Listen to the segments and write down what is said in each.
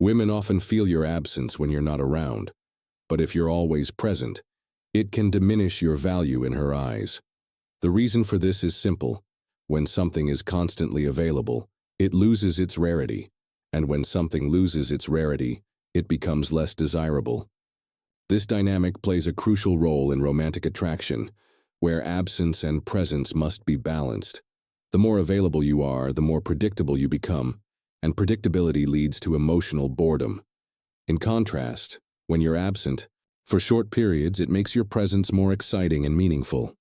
Women often feel your absence when you're not around, but if you're always present, it can diminish your value in her eyes. The reason for this is simple. When something is constantly available, it loses its rarity, and when something loses its rarity, it becomes less desirable. This dynamic plays a crucial role in romantic attraction, where absence and presence must be balanced. The more available you are, the more predictable you become, and predictability leads to emotional boredom. In contrast, when you're absent, for short periods it makes your presence more exciting and meaningful.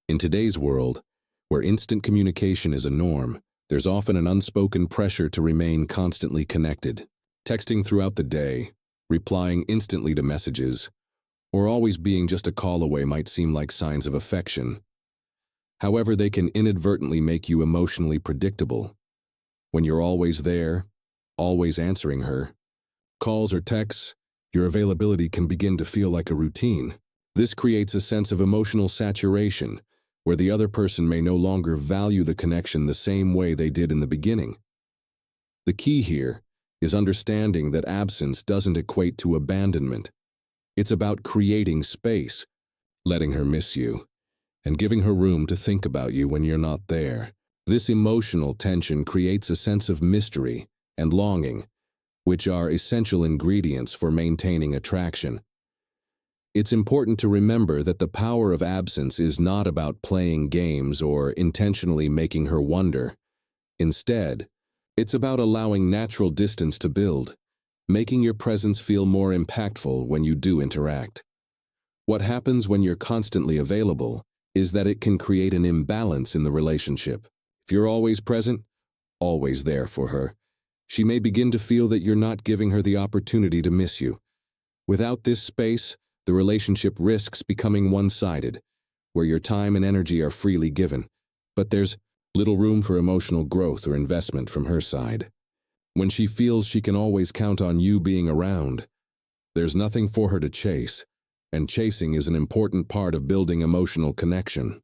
In today's world, where instant communication is a norm, there's often an unspoken pressure to remain constantly connected. Texting throughout the day, replying instantly to messages, or always being just a call away might seem like signs of affection. However, they can inadvertently make you emotionally predictable. When you're always there, always answering her calls or texts, your availability can begin to feel like a routine. This creates a sense of emotional saturation, where the other person may no longer value the connection the same way they did in the beginning. The key here is understanding that absence doesn't equate to abandonment. It's about creating space, letting her miss you, and giving her room to think about you when you're not there. This emotional tension creates a sense of mystery and longing, which are essential ingredients for maintaining attraction. It's important to remember that the power of absence is not about playing games or intentionally making her wonder. Instead, it's about allowing natural distance to build, making your presence feel more impactful when you do interact. What happens when you're constantly available is that it can create an imbalance in the relationship. If you're always present, always there for her, she may begin to feel that you're not giving her the opportunity to miss you. Without this space, the relationship risks becoming one-sided, where your time and energy are freely given, but there's little room for emotional growth or investment from her side. When she feels she can always count on you being around, there's nothing for her to chase, and chasing is an important part of building emotional connection.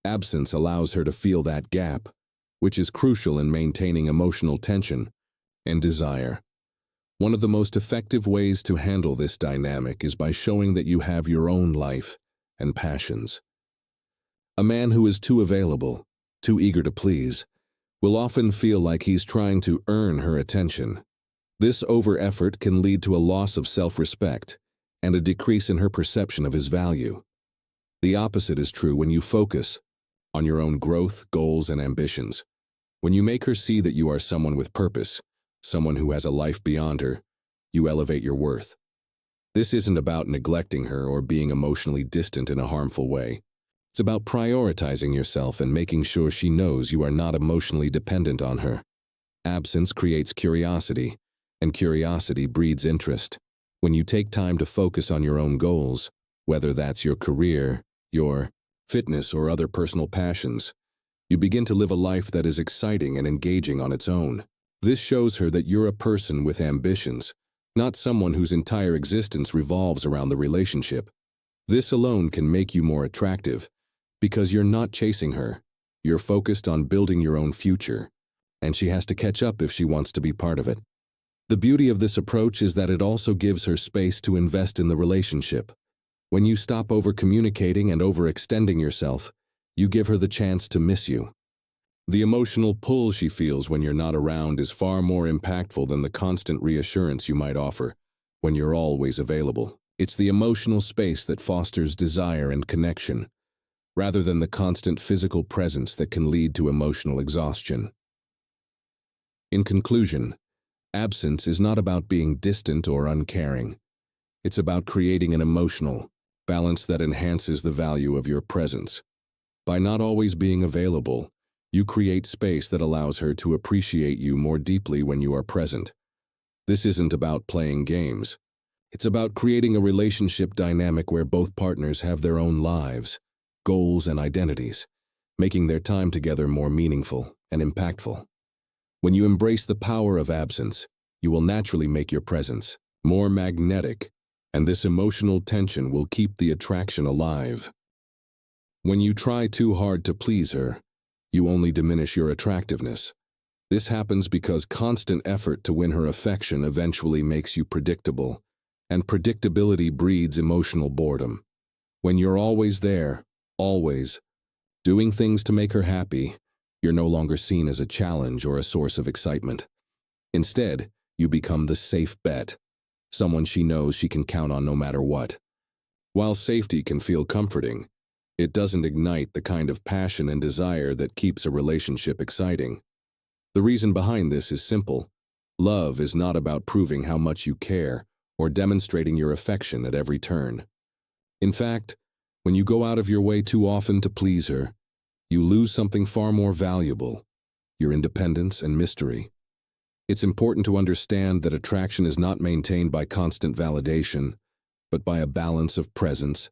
Absence allows her to feel that gap, which is crucial in maintaining emotional tension and desire. One of the most effective ways to handle this dynamic is by showing that you have your own life and passions. A man who is too available, too eager to please, will often feel like he's trying to earn her attention. This over-effort can lead to a loss of self-respect and a decrease in her perception of his value. The opposite is true when you focus on your own growth, goals, and ambitions. When you make her see that you are someone with purpose, someone who has a life beyond her, you elevate your worth. This isn't about neglecting her or being emotionally distant in a harmful way. It's about prioritizing yourself and making sure she knows you are not emotionally dependent on her. Absence creates curiosity, and curiosity breeds interest. When you take time to focus on your own goals, whether that's your career, your fitness, or other personal passions, you begin to live a life that is exciting and engaging on its own. This shows her that you're a person with ambitions, not someone whose entire existence revolves around the relationship. This alone can make you more attractive, because you're not chasing her, you're focused on building your own future, and she has to catch up if she wants to be part of it. The beauty of this approach is that it also gives her space to invest in the relationship. When you stop over-communicating and overextending yourself, you give her the chance to miss you. The emotional pull she feels when you're not around is far more impactful than the constant reassurance you might offer when you're always available. It's the emotional space that fosters desire and connection, rather than the constant physical presence that can lead to emotional exhaustion. In conclusion, absence is not about being distant or uncaring. It's about creating an emotional balance that enhances the value of your presence. By not always being available, you create space that allows her to appreciate you more deeply when you are present. This isn't about playing games. It's about creating a relationship dynamic where both partners have their own lives, goals, and identities, making their time together more meaningful and impactful. When you embrace the power of absence, you will naturally make your presence more magnetic, and this emotional tension will keep the attraction alive. When you try too hard to please her, you only diminish your attractiveness. This happens because constant effort to win her affection eventually makes you predictable, and predictability breeds emotional boredom. When you're always there, always, doing things to make her happy, you're no longer seen as a challenge or a source of excitement. Instead, you become the safe bet, someone she knows she can count on no matter what. While safety can feel comforting, it doesn't ignite the kind of passion and desire that keeps a relationship exciting. The reason behind this is simple. Love is not about proving how much you care or demonstrating your affection at every turn. In fact, when you go out of your way too often to please her, you lose something far more valuable, your independence and mystery. It's important to understand that attraction is not maintained by constant validation, but by a balance of presence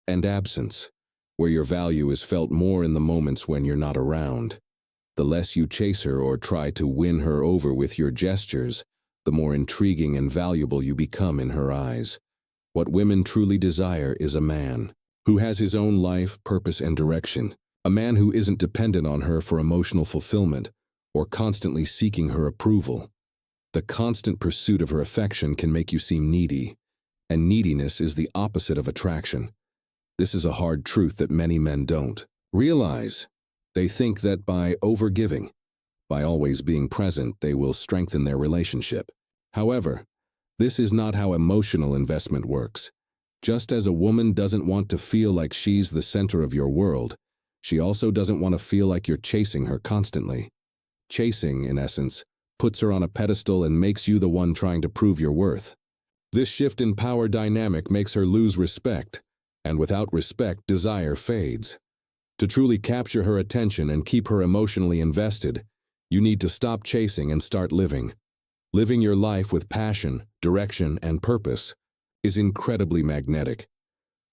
and absence, where your value is felt more in the moments when you're not around. The less you chase her or try to win her over with your gestures, the more intriguing and valuable you become in her eyes. What women truly desire is a man who has his own life, purpose, and direction, a man who isn't dependent on her for emotional fulfillment or constantly seeking her approval. The constant pursuit of her affection can make you seem needy, and neediness is the opposite of attraction. This is a hard truth that many men don't realize. They think that by overgiving, by always being present, they will strengthen their relationship. However, this is not how emotional investment works. Just as a woman doesn't want to feel like she's the center of your world, she also doesn't want to feel like you're chasing her constantly. Chasing, in essence, puts her on a pedestal and makes you the one trying to prove your worth. This shift in power dynamic makes her lose respect, and without respect, desire fades. To truly capture her attention and keep her emotionally invested, you need to stop chasing and start living. Living your life with passion, direction, and purpose is incredibly magnetic.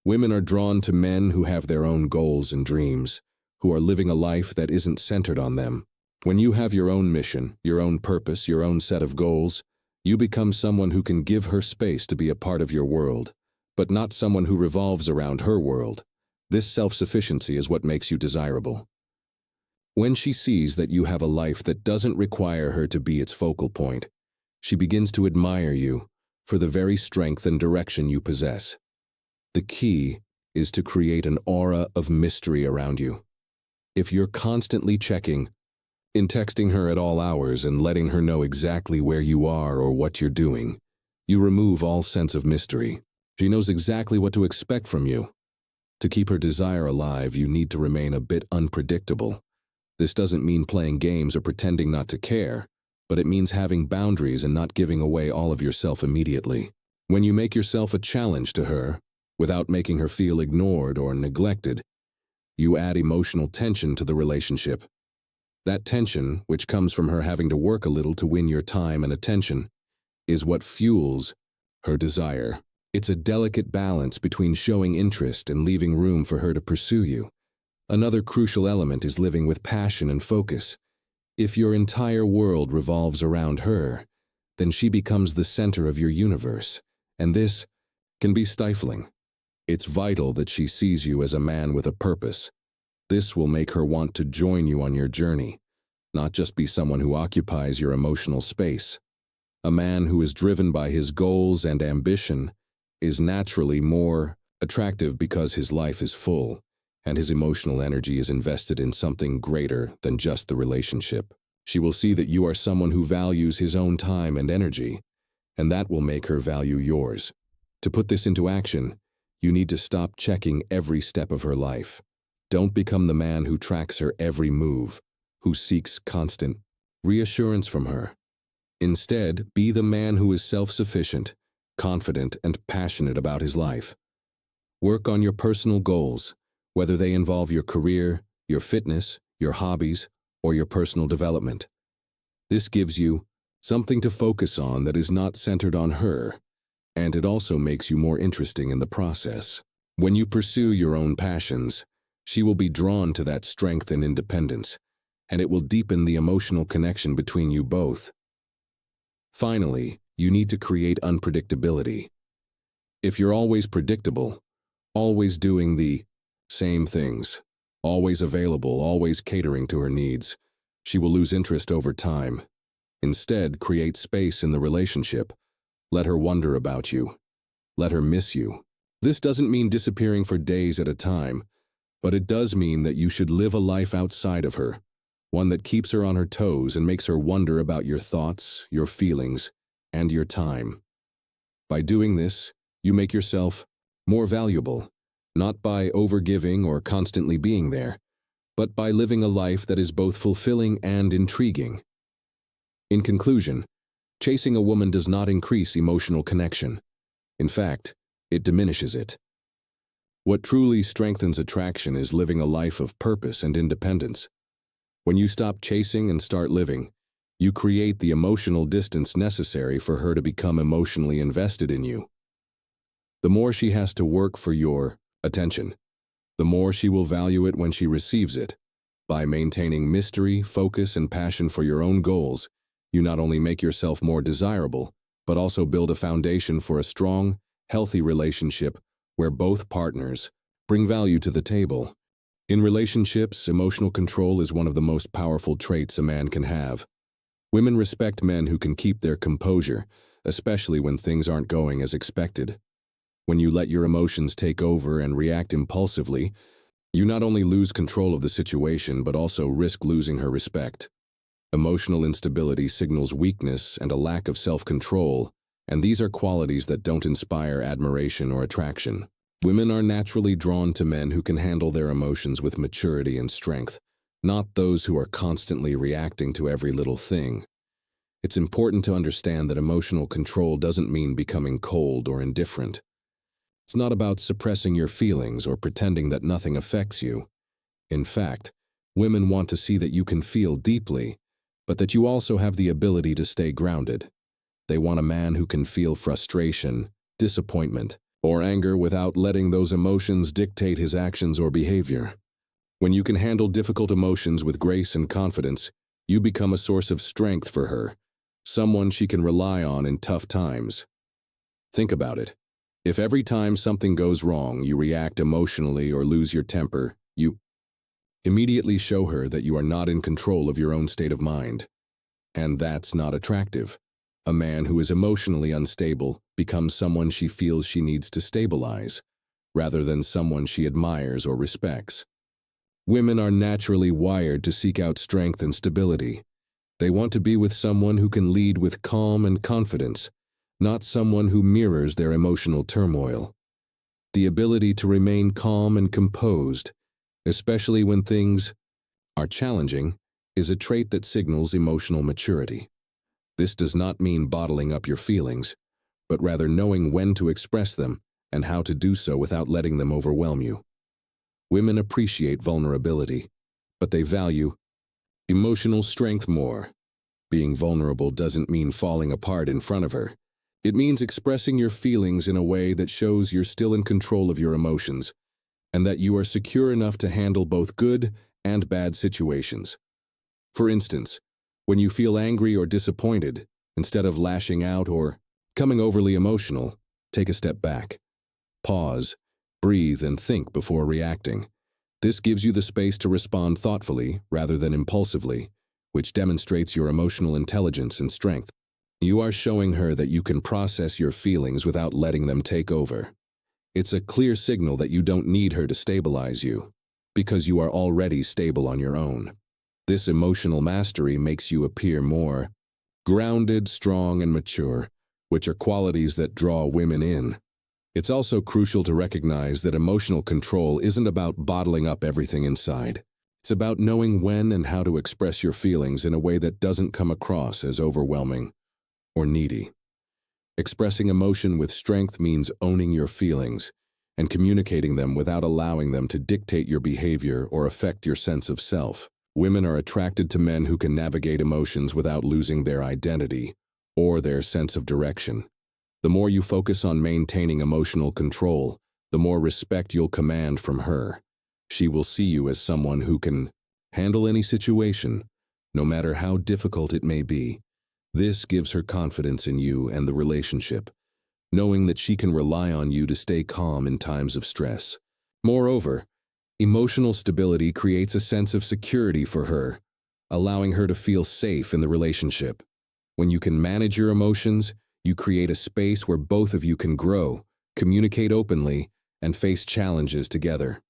Women are drawn to men who have their own goals and dreams, who are living a life that isn't centered on them. When you have your own mission, your own purpose, your own set of goals, you become someone who can give her space to be a part of your world, but not someone who revolves around her world. This self-sufficiency is what makes you desirable. When she sees that you have a life that doesn't require her to be its focal point, she begins to admire you for the very strength and direction you possess. The key is to create an aura of mystery around you. If you're constantly checking in, texting her at all hours and letting her know exactly where you are or what you're doing, you remove all sense of mystery. She knows exactly what to expect from you. To keep her desire alive, you need to remain a bit unpredictable. This doesn't mean playing games or pretending not to care, but it means having boundaries and not giving away all of yourself immediately. When you make yourself a challenge to her, without making her feel ignored or neglected, you add emotional tension to the relationship. That tension, which comes from her having to work a little to win your time and attention, is what fuels her desire. It's a delicate balance between showing interest and leaving room for her to pursue you. Another crucial element is living with passion and focus. If your entire world revolves around her, then she becomes the center of your universe, and this can be stifling. It's vital that she sees you as a man with a purpose. This will make her want to join you on your journey, not just be someone who occupies your emotional space. A man who is driven by his goals and ambition is naturally more attractive because his life is full, and his emotional energy is invested in something greater than just the relationship. She will see that you are someone who values his own time and energy, and that will make her value yours. To put this into action, you need to stop checking every step of her life. Don't become the man who tracks her every move, who seeks constant reassurance from her. Instead, be the man who is self-sufficient, confident, and passionate about his life. Work on your personal goals, whether they involve your career, your fitness, your hobbies, or your personal development. This gives you something to focus on that is not centered on her, and it also makes you more interesting in the process. When you pursue your own passions, she will be drawn to that strength and independence, and it will deepen the emotional connection between you both. Finally, you need to create unpredictability. If you're always predictable, always doing the same things, always available, always catering to her needs, She will lose interest over time. Instead, create space in the relationship. Let her wonder about you. Let her miss you. This doesn't mean disappearing for days at a time, but it does mean that you should live a life outside of her, one that keeps her on her toes and makes her wonder about your thoughts, your feelings, and your time. By doing this, you make yourself more valuable, not by overgiving or constantly being there, but by living a life that is both fulfilling and intriguing. In conclusion, chasing a woman does not increase emotional connection. In fact, it diminishes it. What truly strengthens attraction is living a life of purpose and independence. When you stop chasing and start living, you create the emotional distance necessary for her to become emotionally invested in you. The more she has to work for your attention, the more she will value it when she receives it. By maintaining mystery, focus, and passion for your own goals, you not only make yourself more desirable, but also build a foundation for a strong, healthy relationship where both partners bring value to the table. In relationships, emotional control is one of the most powerful traits a man can have. Women respect men who can keep their composure, especially when things aren't going as expected. When you let your emotions take over and react impulsively, you not only lose control of the situation but also risk losing her respect. Emotional instability signals weakness and a lack of self-control, and these are qualities that don't inspire admiration or attraction. Women are naturally drawn to men who can handle their emotions with maturity and strength, not those who are constantly reacting to every little thing. It's important to understand that emotional control doesn't mean becoming cold or indifferent. It's not about suppressing your feelings or pretending that nothing affects you. In fact, women want to see that you can feel deeply, but that you also have the ability to stay grounded. They want a man who can feel frustration, disappointment, or anger without letting those emotions dictate his actions or behavior. When you can handle difficult emotions with grace and confidence, you become a source of strength for her, someone she can rely on in tough times. Think about it. If every time something goes wrong you react emotionally or lose your temper, you immediately show her that you are not in control of your own state of mind. And that's not attractive. A man who is emotionally unstable becomes someone she feels she needs to stabilize, rather than someone she admires or respects. Women are naturally wired to seek out strength and stability. They want to be with someone who can lead with calm and confidence, not someone who mirrors their emotional turmoil. The ability to remain calm and composed, especially when things are challenging, is a trait that signals emotional maturity. This does not mean bottling up your feelings, but rather knowing when to express them and how to do so without letting them overwhelm you. Women appreciate vulnerability, but they value emotional strength more. Being vulnerable doesn't mean falling apart in front of her. It means expressing your feelings in a way that shows you're still in control of your emotions, and that you are secure enough to handle both good and bad situations. For instance, when you feel angry or disappointed, instead of lashing out or becoming overly emotional, take a step back. Pause, breathe, and think before reacting. This gives you the space to respond thoughtfully rather than impulsively, which demonstrates your emotional intelligence and strength. You are showing her that you can process your feelings without letting them take over. It's a clear signal that you don't need her to stabilize you, because you are already stable on your own. This emotional mastery makes you appear more grounded, strong, and mature, which are qualities that draw women in. It's also crucial to recognize that emotional control isn't about bottling up everything inside. It's about knowing when and how to express your feelings in a way that doesn't come across as overwhelming or needy. Expressing emotion with strength means owning your feelings and communicating them without allowing them to dictate your behavior or affect your sense of self. Women are attracted to men who can navigate emotions without losing their identity or their sense of direction. The more you focus on maintaining emotional control, the more respect you'll command from her. She will see you as someone who can handle any situation, no matter how difficult it may be. This gives her confidence in you and the relationship, knowing that she can rely on you to stay calm in times of stress. Moreover, emotional stability creates a sense of security for her, allowing her to feel safe in the relationship. When you can manage your emotions, you create a space where both of you can grow, communicate openly, and face challenges together.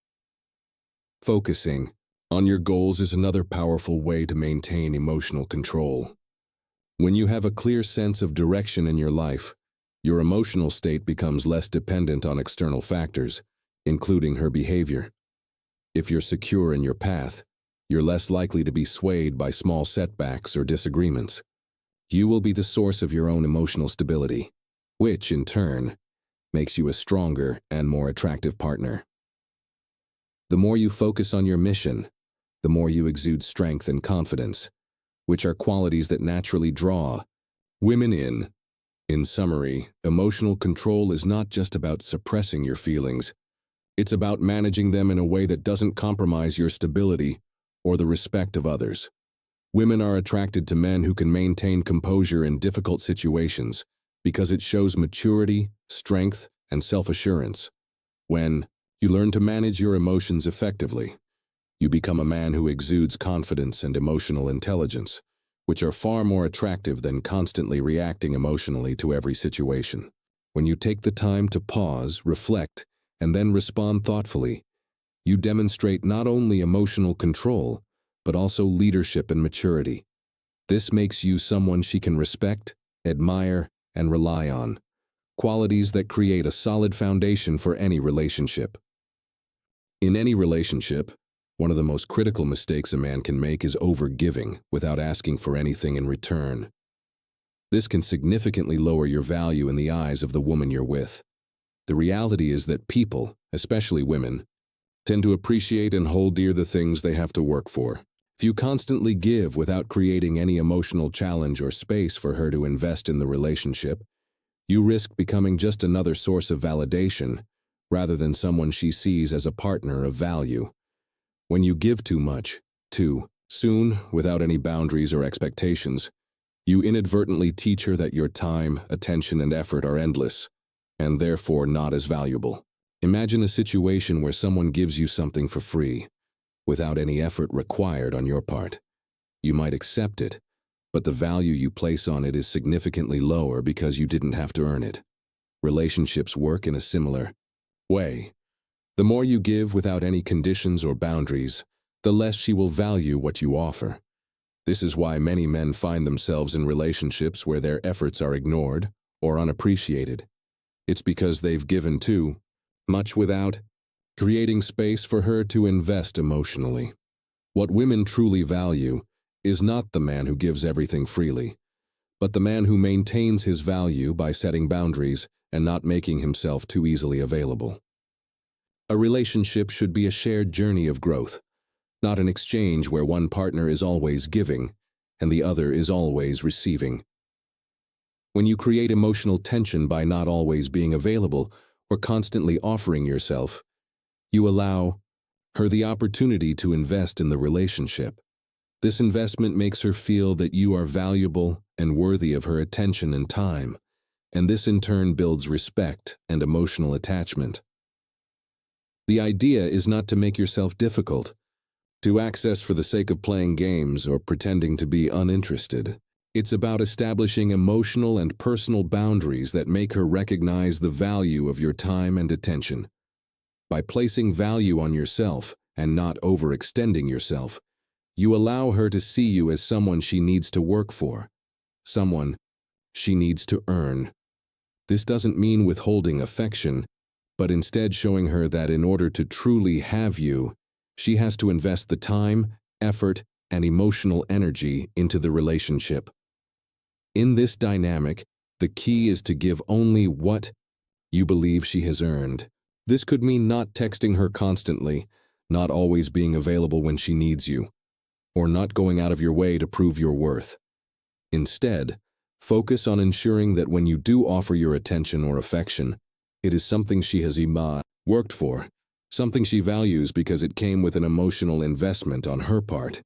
Focusing on your goals is another powerful way to maintain emotional control. When you have a clear sense of direction in your life, your emotional state becomes less dependent on external factors, including her behavior. If you're secure in your path, you're less likely to be swayed by small setbacks or disagreements. You will be the source of your own emotional stability, which, in turn, makes you a stronger and more attractive partner. The more you focus on your mission, the more you exude strength and confidence, which are qualities that naturally draw women in. In summary, emotional control is not just about suppressing your feelings. It's about managing them in a way that doesn't compromise your stability or the respect of others. Women are attracted to men who can maintain composure in difficult situations because it shows maturity, strength, and self-assurance. When you learn to manage your emotions effectively, you become a man who exudes confidence and emotional intelligence, which are far more attractive than constantly reacting emotionally to every situation. When you take the time to pause, reflect, and then respond thoughtfully, you demonstrate not only emotional control, but also leadership and maturity. This makes you someone she can respect, admire, and rely on, qualities that create a solid foundation for any relationship. In any relationship, one of the most critical mistakes a man can make is overgiving without asking for anything in return. This can significantly lower your value in the eyes of the woman you're with. The reality is that people, especially women, tend to appreciate and hold dear the things they have to work for. If you constantly give without creating any emotional challenge or space for her to invest in the relationship, you risk becoming just another source of validation rather than someone she sees as a partner of value. When you give too much, too soon, without any boundaries or expectations, you inadvertently teach her that your time, attention, and effort are endless, and therefore not as valuable. Imagine a situation where someone gives you something for free, without any effort required on your part. You might accept it, but the value you place on it is significantly lower because you didn't have to earn it. Relationships work in a similar way. The more you give without any conditions or boundaries, the less she will value what you offer. This is why many men find themselves in relationships where their efforts are ignored or unappreciated. It's because they've given too much without creating space for her to invest emotionally. What women truly value is not the man who gives everything freely, but the man who maintains his value by setting boundaries and not making himself too easily available. A relationship should be a shared journey of growth, not an exchange where one partner is always giving and the other is always receiving. When you create emotional tension by not always being available or constantly offering yourself, you allow her the opportunity to invest in the relationship. This investment makes her feel that you are valuable and worthy of her attention and time, and this in turn builds respect and emotional attachment. The idea is not to make yourself difficult, to access for the sake of playing games or pretending to be uninterested. It's about establishing emotional and personal boundaries that make her recognize the value of your time and attention. By placing value on yourself and not overextending yourself, you allow her to see you as someone she needs to work for, someone she needs to earn. This doesn't mean withholding affection, but instead showing her that in order to truly have you, she has to invest the time, effort, and emotional energy into the relationship. In this dynamic, the key is to give only what you believe she has earned. This could mean not texting her constantly, not always being available when she needs you, or not going out of your way to prove your worth. Instead, focus on ensuring that when you do offer your attention or affection, it is something she has worked for, something she values because it came with an emotional investment on her part.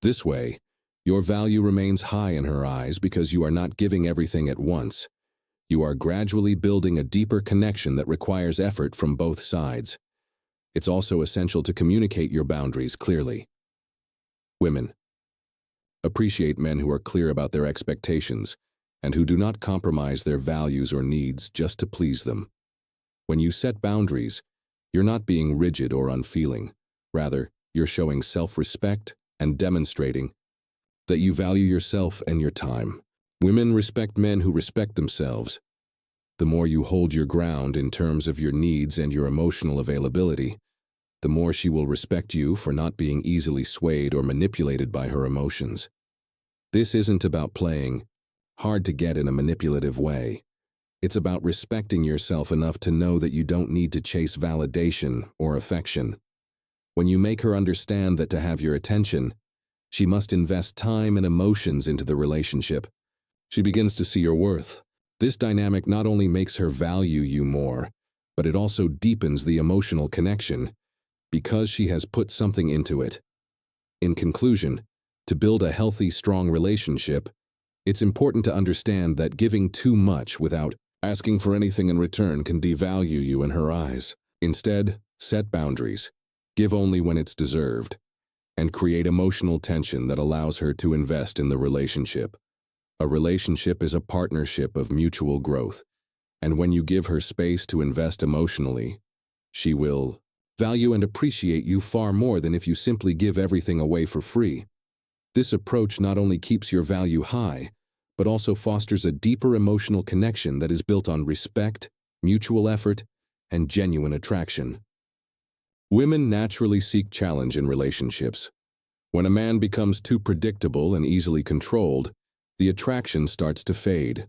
This way, your value remains high in her eyes because you are not giving everything at once. You are gradually building a deeper connection that requires effort from both sides. It's also essential to communicate your boundaries clearly. Women, Appreciate men who are clear about their expectations and who do not compromise their values or needs just to please them. When you set boundaries, you're not being rigid or unfeeling. Rather, you're showing self-respect and demonstrating that you value yourself and your time. Women respect men who respect themselves. The more you hold your ground in terms of your needs and your emotional availability, the more she will respect you for not being easily swayed or manipulated by her emotions. This isn't about playing hard to get in a manipulative way. It's about respecting yourself enough to know that you don't need to chase validation or affection. When you make her understand that to have your attention, she must invest time and emotions into the relationship, she begins to see your worth. This dynamic not only makes her value you more, but it also deepens the emotional connection because she has put something into it. In conclusion, to build a healthy, strong relationship, it's important to understand that giving too much without asking for anything in return can devalue you in her eyes. Instead, set boundaries, give only when it's deserved, and create emotional tension that allows her to invest in the relationship. A relationship is a partnership of mutual growth, and when you give her space to invest emotionally, she will value and appreciate you far more than if you simply give everything away for free. This approach not only keeps your value high, but also fosters a deeper emotional connection that is built on respect, mutual effort, and genuine attraction. Women naturally seek challenge in relationships. When a man becomes too predictable and easily controlled, the attraction starts to fade.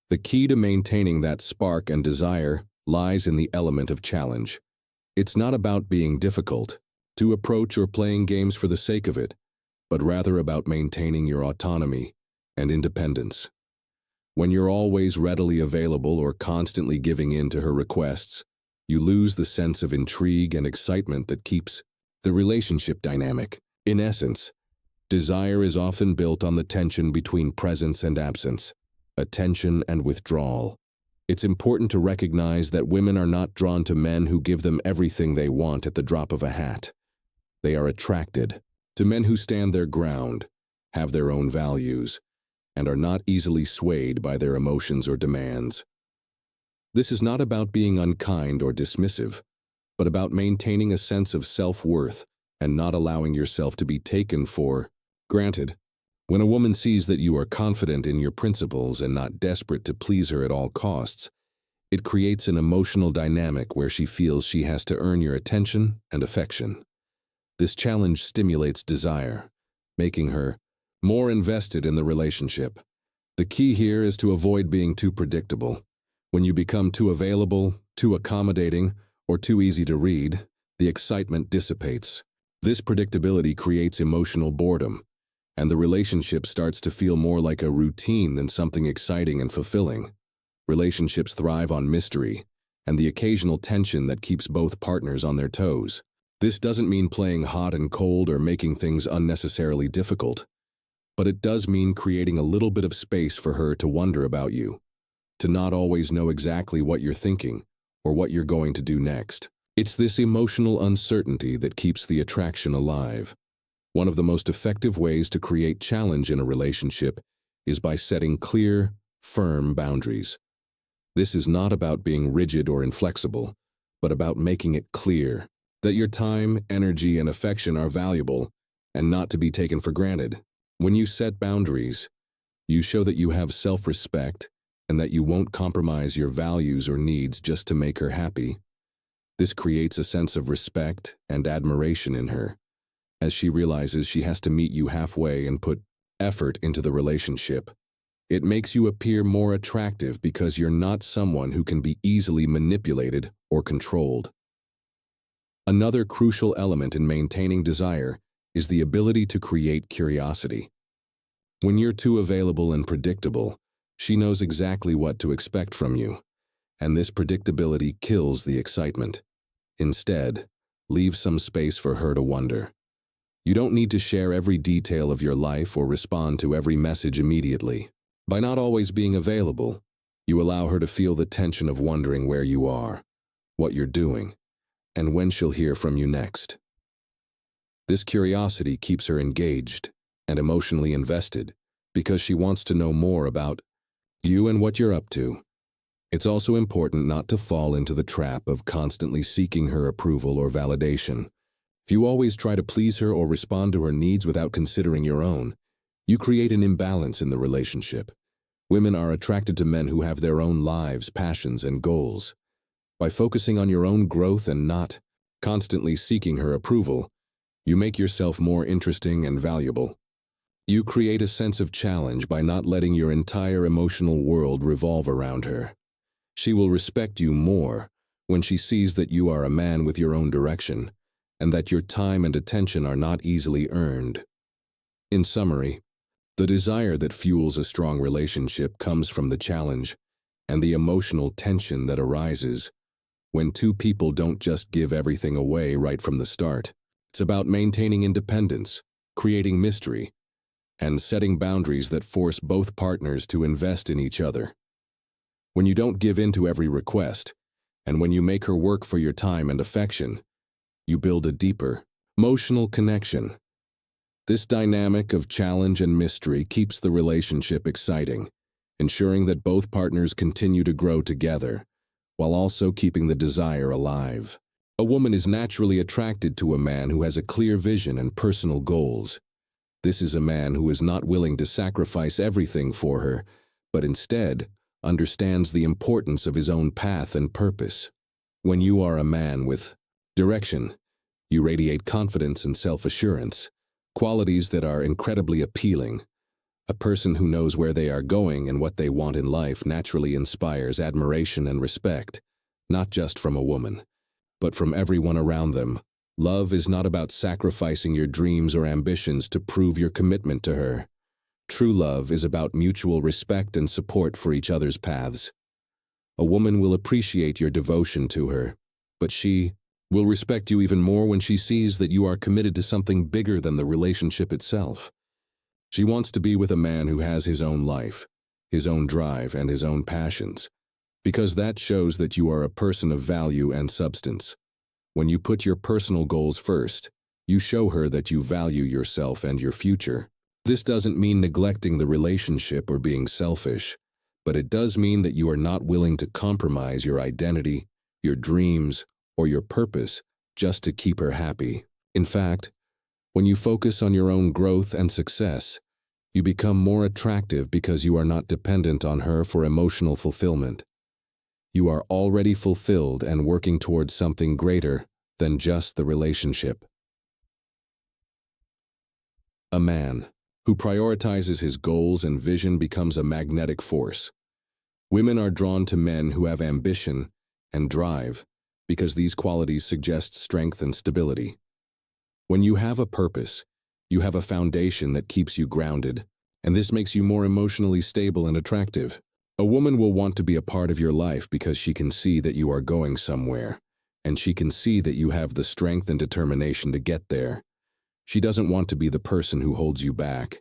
The key to maintaining that spark and desire lies in the element of challenge. It's not about being difficult, to approach or playing games for the sake of it, but rather about maintaining your autonomy and independence. When you're always readily available or constantly giving in to her requests, you lose the sense of intrigue and excitement that keeps the relationship dynamic. In essence, desire is often built on the tension between presence and absence, attention and withdrawal. It's important to recognize that women are not drawn to men who give them everything they want at the drop of a hat. They are attracted to men who stand their ground, have their own values, and are not easily swayed by their emotions or demands. This is not about being unkind or dismissive, but about maintaining a sense of self-worth and not allowing yourself to be taken for granted. When a woman sees that you are confident in your principles and not desperate to please her at all costs, it creates an emotional dynamic where she feels she has to earn your attention and affection. This challenge stimulates desire, making her more invested in the relationship. The key here is to avoid being too predictable. When you become too available, too accommodating, or too easy to read, the excitement dissipates. This predictability creates emotional boredom, and the relationship starts to feel more like a routine than something exciting and fulfilling. Relationships thrive on mystery and the occasional tension that keeps both partners on their toes. This doesn't mean playing hot and cold or making things unnecessarily difficult, but it does mean creating a little bit of space for her to wonder about you, to not always know exactly what you're thinking or what you're going to do next. It's this emotional uncertainty that keeps the attraction alive. One of the most effective ways to create challenge in a relationship is by setting clear, firm boundaries. This is not about being rigid or inflexible, but about making it clear that your time, energy, and affection are valuable and not to be taken for granted. When you set boundaries, you show that you have self-respect and that you won't compromise your values or needs just to make her happy. This creates a sense of respect and admiration in her, as she realizes she has to meet you halfway and put effort into the relationship. It makes you appear more attractive because you're not someone who can be easily manipulated or controlled. Another crucial element in maintaining desire is the ability to create curiosity. When you're too available and predictable, she knows exactly what to expect from you, and this predictability kills the excitement. Instead, leave some space for her to wonder. You don't need to share every detail of your life or respond to every message immediately. By not always being available, you allow her to feel the tension of wondering where you are, what you're doing, and when she'll hear from you next. This curiosity keeps her engaged and emotionally invested because she wants to know more about you and what you're up to. It's also important not to fall into the trap of constantly seeking her approval or validation. If you always try to please her or respond to her needs without considering your own, you create an imbalance in the relationship. Women are attracted to men who have their own lives, passions, and goals. By focusing on your own growth and not constantly seeking her approval, you make yourself more interesting and valuable. You create a sense of challenge by not letting your entire emotional world revolve around her. She will respect you more when she sees that you are a man with your own direction and that your time and attention are not easily earned. In summary, the desire that fuels a strong relationship comes from the challenge and the emotional tension that arises when two people don't just give everything away right from the start. It's about maintaining independence, creating mystery, and setting boundaries that force both partners to invest in each other. When you don't give in to every request, and when you make her work for your time and affection, you build a deeper, emotional connection. This dynamic of challenge and mystery keeps the relationship exciting, ensuring that both partners continue to grow together, while also keeping the desire alive. A woman is naturally attracted to a man who has a clear vision and personal goals. This is a man who is not willing to sacrifice everything for her, but instead understands the importance of his own path and purpose. When you are a man with direction, you radiate confidence and self-assurance, qualities that are incredibly appealing. A person who knows where they are going and what they want in life naturally inspires admiration and respect, not just from a woman, but from everyone around them. Love is not about sacrificing your dreams or ambitions to prove your commitment to her. True love is about mutual respect and support for each other's paths. A woman will appreciate your devotion to her, but she will respect you even more when she sees that you are committed to something bigger than the relationship itself. She wants to be with a man who has his own life, his own drive, and his own passions, because that shows that you are a person of value and substance. When you put your personal goals first, you show her that you value yourself and your future. This doesn't mean neglecting the relationship or being selfish, but it does mean that you are not willing to compromise your identity, your dreams, or your purpose just to keep her happy. In fact, when you focus on your own growth and success, you become more attractive because you are not dependent on her for emotional fulfillment. You are already fulfilled and working towards something greater than just the relationship. A man who prioritizes his goals and vision becomes a magnetic force. Women are drawn to men who have ambition and drive because these qualities suggest strength and stability. When you have a purpose, you have a foundation that keeps you grounded, and this makes you more emotionally stable and attractive. A woman will want to be a part of your life because she can see that you are going somewhere, and she can see that you have the strength and determination to get there. She doesn't want to be the person who holds you back.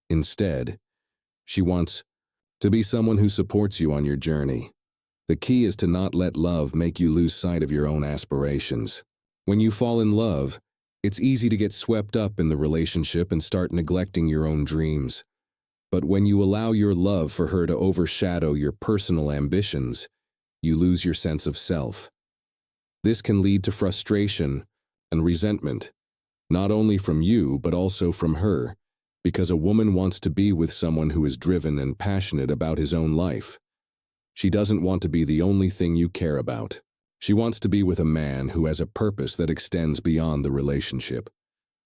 Instead, she wants to be someone who supports you on your journey. The key is to not let love make you lose sight of your own aspirations. When you fall in love, it's easy to get swept up in the relationship and start neglecting your own dreams. But when you allow your love for her to overshadow your personal ambitions, you lose your sense of self. This can lead to frustration and resentment, not only from you but also from her, because a woman wants to be with someone who is driven and passionate about his own life. She doesn't want to be the only thing you care about. She wants to be with a man who has a purpose that extends beyond the relationship,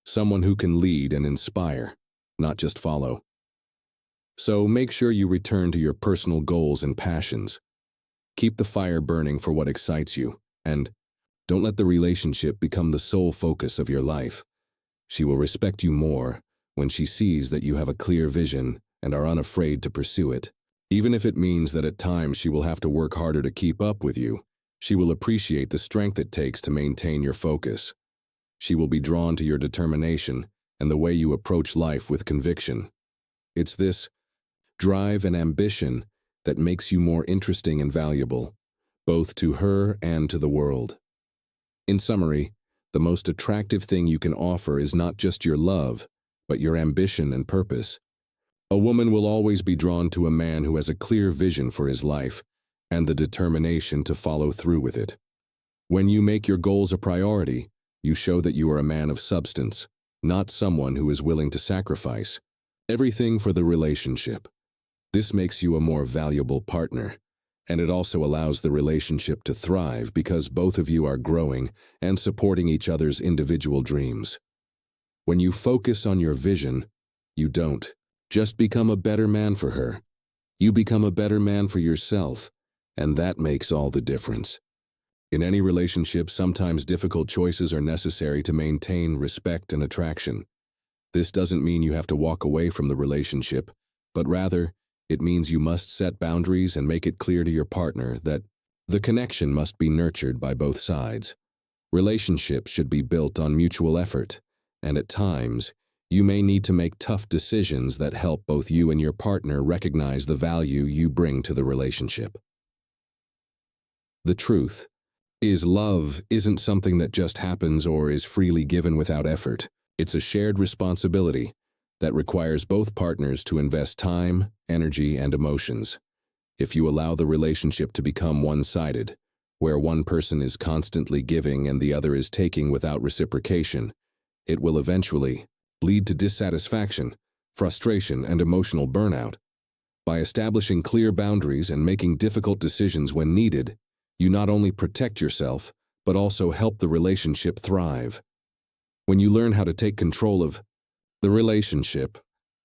someone who can lead and inspire, not just follow. So make sure you return to your personal goals and passions. Keep the fire burning for what excites you, and don't let the relationship become the sole focus of your life. She will respect you more when she sees that you have a clear vision and are unafraid to pursue it. Even if it means that at times she will have to work harder to keep up with you, she will appreciate the strength it takes to maintain your focus. She will be drawn to your determination and the way you approach life with conviction. It's this drive and ambition that makes you more interesting and valuable, both to her and to the world. In summary, the most attractive thing you can offer is not just your love, but your ambition and purpose. A woman will always be drawn to a man who has a clear vision for his life and the determination to follow through with it. When you make your goals a priority, you show that you are a man of substance, not someone who is willing to sacrifice everything for the relationship. This makes you a more valuable partner, and it also allows the relationship to thrive because both of you are growing and supporting each other's individual dreams. When you focus on your vision, you don't just become a better man for her. You become a better man for yourself, and that makes all the difference. In any relationship, sometimes difficult choices are necessary to maintain respect and attraction. This doesn't mean you have to walk away from the relationship, but rather, it means you must set boundaries and make it clear to your partner that the connection must be nurtured by both sides. Relationships should be built on mutual effort, and at times, you may need to make tough decisions that help both you and your partner recognize the value you bring to the relationship. The truth is, love isn't something that just happens or is freely given without effort. It's a shared responsibility that requires both partners to invest time, energy, and emotions. If you allow the relationship to become one-sided, where one person is constantly giving and the other is taking without reciprocation, it will eventually lead to dissatisfaction, frustration, and emotional burnout. By establishing clear boundaries and making difficult decisions when needed, you not only protect yourself, but also help the relationship thrive. When you learn how to take control of the relationship,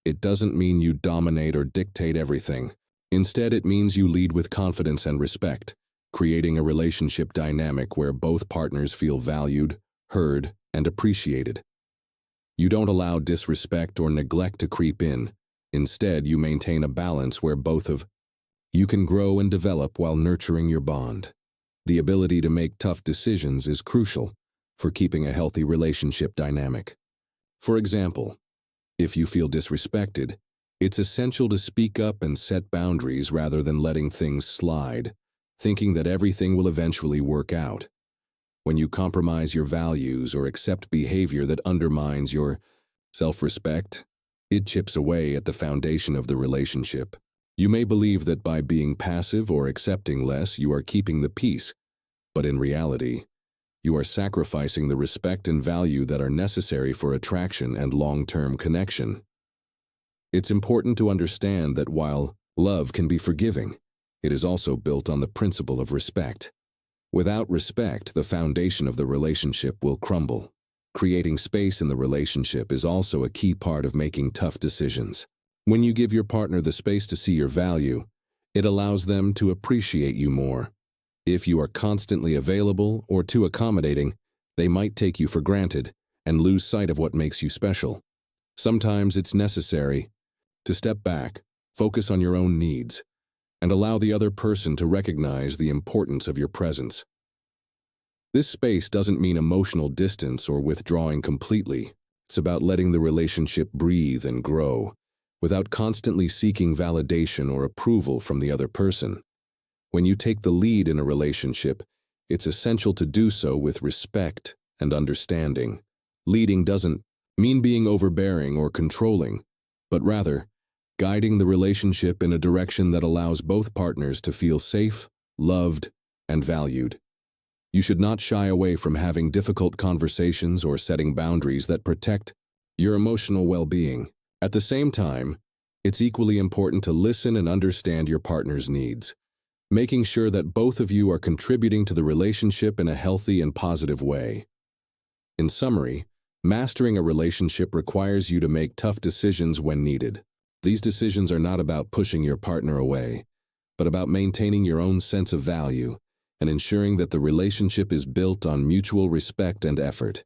it doesn't mean you dominate or dictate everything. Instead, it means you lead with confidence and respect, creating a relationship dynamic where both partners feel valued, heard, and appreciated. You don't allow disrespect or neglect to creep in. Instead, you maintain a balance where both of you can grow and develop while nurturing your bond. The ability to make tough decisions is crucial for keeping a healthy relationship dynamic. For example, if you feel disrespected, it's essential to speak up and set boundaries rather than letting things slide, thinking that everything will eventually work out. When you compromise your values or accept behavior that undermines your self-respect, it chips away at the foundation of the relationship. You may believe that by being passive or accepting less, you are keeping the peace, but in reality, you are sacrificing the respect and value that are necessary for attraction and long-term connection. It's important to understand that while love can be forgiving, it is also built on the principle of respect. Without respect, the foundation of the relationship will crumble. Creating space in the relationship is also a key part of making tough decisions. When you give your partner the space to see your value, it allows them to appreciate you more. If you are constantly available or too accommodating, they might take you for granted and lose sight of what makes you special. Sometimes it's necessary to step back, focus on your own needs, and allow the other person to recognize the importance of your presence. This space doesn't mean emotional distance or withdrawing completely. It's about letting the relationship breathe and grow, without constantly seeking validation or approval from the other person. When you take the lead in a relationship, it's essential to do so with respect and understanding. Leading doesn't mean being overbearing or controlling, but rather, guiding the relationship in a direction that allows both partners to feel safe, loved, and valued. You should not shy away from having difficult conversations or setting boundaries that protect your emotional well-being. At the same time, it's equally important to listen and understand your partner's needs, making sure that both of you are contributing to the relationship in a healthy and positive way. In summary, mastering a relationship requires you to make tough decisions when needed. These decisions are not about pushing your partner away, but about maintaining your own sense of value and ensuring that the relationship is built on mutual respect and effort.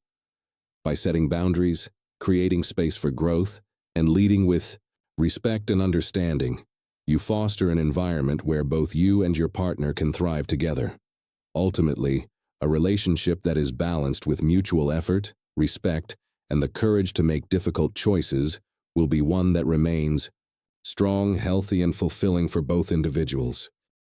By setting boundaries, creating space for growth, and leading with respect and understanding, you foster an environment where both you and your partner can thrive together. Ultimately, a relationship that is balanced with mutual effort, respect, and the courage to make difficult choices will be one that remains strong, healthy, and fulfilling for both individuals.